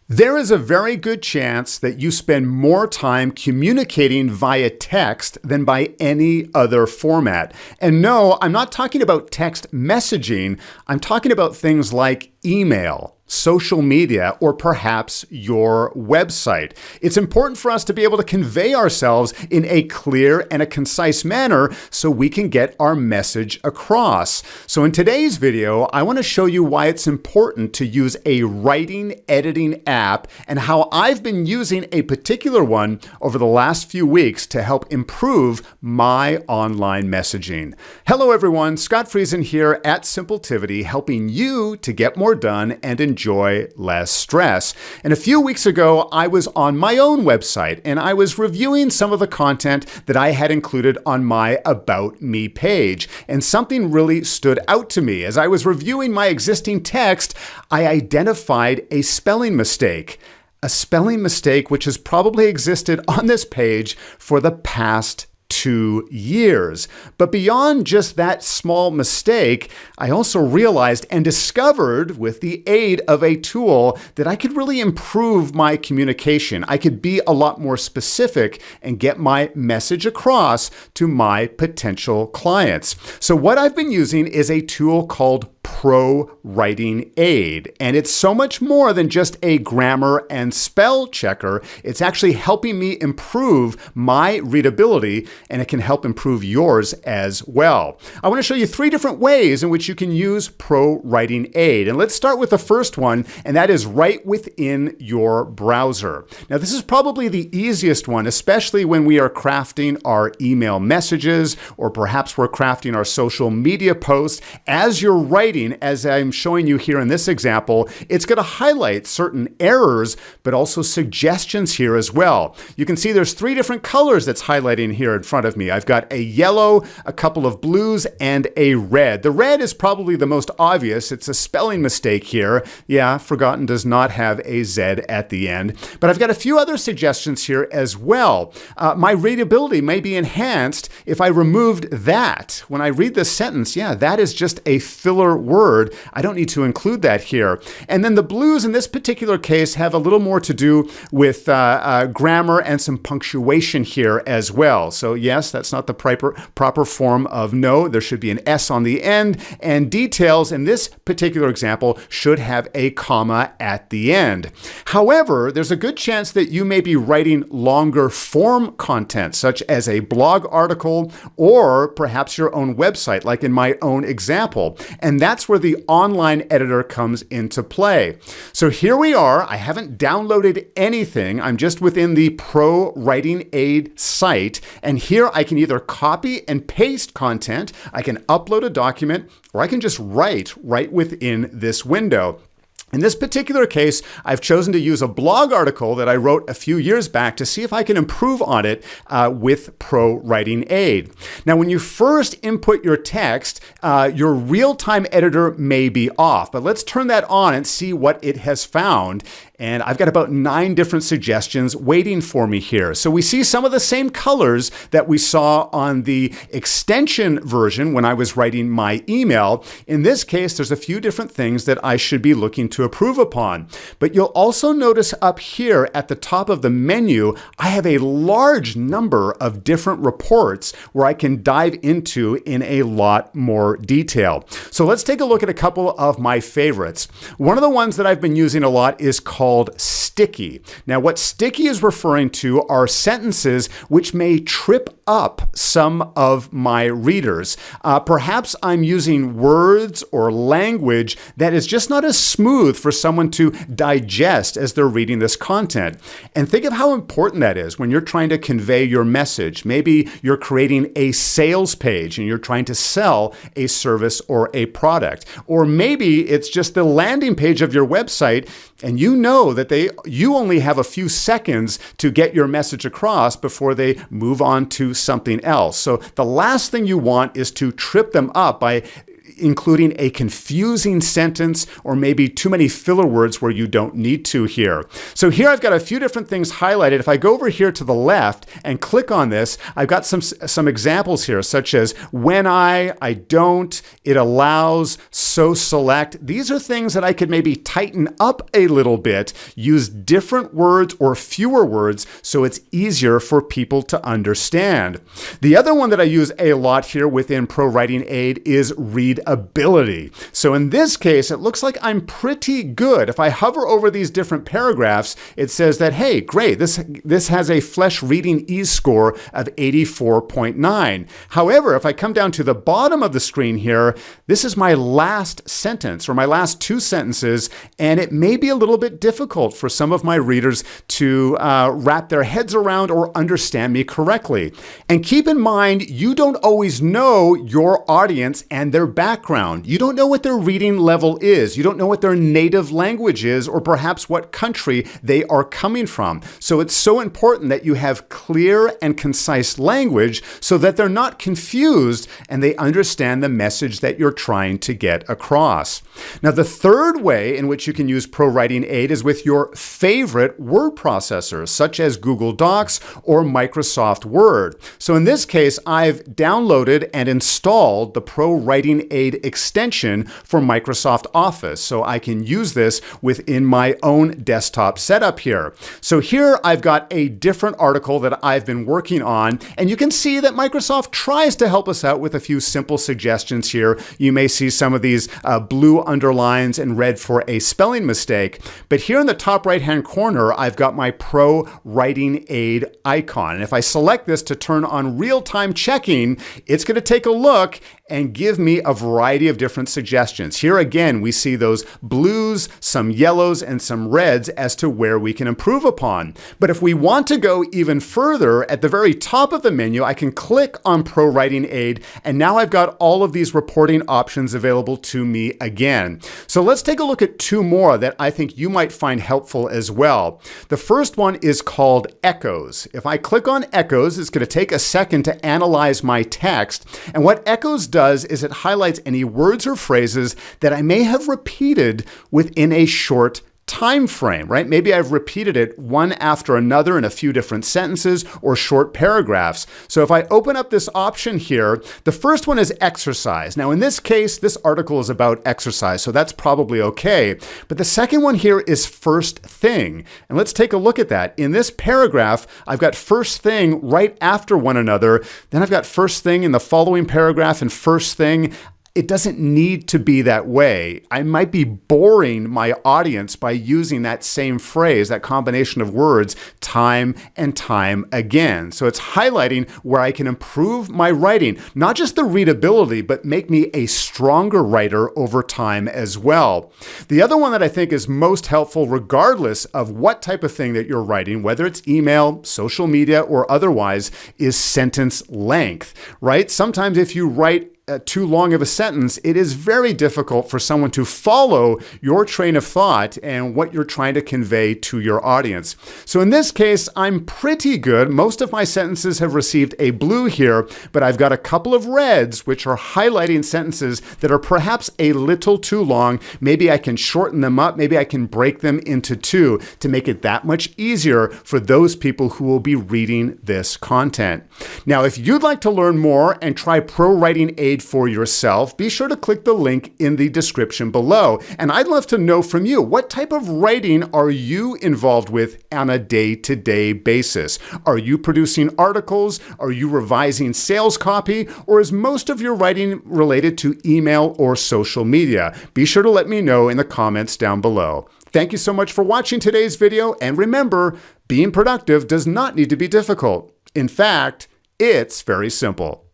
There is a very good chance that you spend more time communicating via text than by any other format. And no, I'm not talking about text messaging. I'm talking about things like email, social media, or perhaps your website. It's important for us to be able to convey ourselves in a clear and a concise manner so we can get our message across. So in today's video, I want to show you why it's important to use a writing editing app and how I've been using a particular one over the last few weeks to help improve my online messaging. Hello everyone, Scott Friesen here at Simpletivity, helping you to get more done and enjoy less stress. And a few weeks ago, I was on my own website and I was reviewing some of the content that I had included on my About Me page. And something really stood out to me. As I was reviewing my existing text, I identified a spelling mistake. A spelling mistake which has probably existed on this page for the past 2 years. But beyond just that small mistake, I also realized and discovered with the aid of a tool that I could really improve my communication. I could be a lot more specific and get my message across to my potential clients. So what I've been using is a tool called ProWritingAid. And it's so much more than just a grammar and spell checker. It's actually helping me improve my readability, and it can help improve yours as well. I want to show you 3 different ways in which you can use ProWritingAid. And let's start with the first one, and that is right within your browser. Now, this is probably the easiest one, especially when we are crafting our email messages, or perhaps we're crafting our social media posts. As you're writing, as I'm showing you here in this example, it's going to highlight certain errors, but also suggestions here as well. You can see there's 3 different colors that's highlighting here in front of me. I've got a yellow, a couple of blues, and a red. The red is probably the most obvious. It's a spelling mistake here. Yeah, forgotten does not have a Z at the end. But I've got a few other suggestions here as well. My readability may be enhanced if I removed that. When I read this sentence, yeah, that is just a filler word. I don't need to include that here. And then the blues in this particular case have a little more to do with grammar and some punctuation here as well. So yes, that's not the proper form of no. There should be an S on the end, and details in this particular example should have a comma at the end. However, there's a good chance that you may be writing longer form content, such as a blog article or perhaps your own website, like in my own example. And that's where the online editor comes into play. So here we are. I haven't downloaded anything. I'm just within the ProWritingAid site. And here I can either copy and paste content, I can upload a document, or I can just write right within this window. In this particular case, I've chosen to use a blog article that I wrote a few years back to see if I can improve on it with ProWritingAid. Now, when you first input your text, your real-time editor may be off, but let's turn that on and see what it has found. And I've got about 9 different suggestions waiting for me here. So we see some of the same colors that we saw on the extension version when I was writing my email. In this case, there's a few different things that I should be looking to improve upon. But you'll also notice up here at the top of the menu, I have a large number of different reports where I can dive into in a lot more detail. So let's take a look at a couple of my favorites. One of the ones that I've been using a lot is called sticky. Now, what sticky is referring to are sentences which may trip up some of my readers. Perhaps I'm using words or language that is just not as smooth for someone to digest as they're reading this content. And think of how important that is when you're trying to convey your message. Maybe you're creating a sales page and you're trying to sell a service or a product. Or maybe it's just the landing page of your website and you know that you only have a few seconds to get your message across before they move on to something else. So the last thing you want is to trip them up by including a confusing sentence or maybe too many filler words where you don't need to here. So here I've got a few different things highlighted. If I go over here to the left and click on this, I've got some examples here, such as when I don't, it allows, so select. These are things that I could maybe tighten up a little bit, use different words or fewer words so it's easier for people to understand. The other one that I use a lot here within ProWritingAid is readability. So in this case, it looks like I'm pretty good. If I hover over these different paragraphs, it says that, hey, great, this has a Flesch reading ease score of 84.9. However, if I come down to the bottom of the screen here, this is my last sentence or my last two sentences, and it may be a little bit difficult for some of my readers to wrap their heads around or understand me correctly. And keep in mind, you don't always know your audience and their background. You don't know what their reading level is. You don't know what their native language is, or perhaps what country they are coming from. So it's so important that you have clear and concise language so that they're not confused and they understand the message that you're trying to get across. Now, the third way in which you can use ProWritingAid is with your favorite word processors, such as Google Docs or Microsoft Word. So in this case, I've downloaded and installed the ProWritingAid extension for Microsoft Office, so I can use this within my own desktop setup here. So here I've got a different article that I've been working on, and you can see that Microsoft tries to help us out with a few simple suggestions here. You may see some of these blue underlines and red for a spelling mistake, but here in the top right-hand corner, I've got my ProWritingAid icon. And if I select this to turn on real-time checking, it's going to take a look and give me a variety of different suggestions. Here again, we see those blues, some yellows, and some reds as to where we can improve upon. But if we want to go even further, at the very top of the menu, I can click on ProWritingAid, and now I've got all of these reporting options available to me again. So let's take a look at two more that I think you might find helpful as well. The first one is called Echoes. If I click on Echoes, it's going to take a second to analyze my text, and what Echoes does is it highlights any words or phrases that I may have repeated within a short time frame, right? Maybe I've repeated it one after another in a few different sentences or short paragraphs. So if I open up this option here, the first one is exercise. Now in this case, this article is about exercise, so that's probably okay. But the second one here is first thing. And let's take a look at that. In this paragraph, I've got first thing right after one another. Then I've got first thing in the following paragraph and first thing. It doesn't need to be that way. I might be boring my audience by using that same phrase, that combination of words, time and time again. So it's highlighting where I can improve my writing, not just the readability, but make me a stronger writer over time as well. The other one that I think is most helpful, regardless of what type of thing that you're writing, whether it's email, social media, or otherwise, is sentence length, right? Sometimes if you write too long of a sentence, it is very difficult for someone to follow your train of thought and what you're trying to convey to your audience. So in this case, I'm pretty good. Most of my sentences have received a blue here, but I've got a couple of reds, which are highlighting sentences that are perhaps a little too long. Maybe I can shorten them up. Maybe I can break them into two to make it that much easier for those people who will be reading this content. Now, if you'd like to learn more and try ProWritingAid for yourself, be sure to click the link in the description below. And I'd love to know from you, what type of writing are you involved with on a day-to-day basis? Are you producing articles? Are you revising sales copy? Or is most of your writing related to email or social media? Be sure to let me know in the comments down below. Thank you so much for watching today's video. And remember, being productive does not need to be difficult. In fact, it's very simple.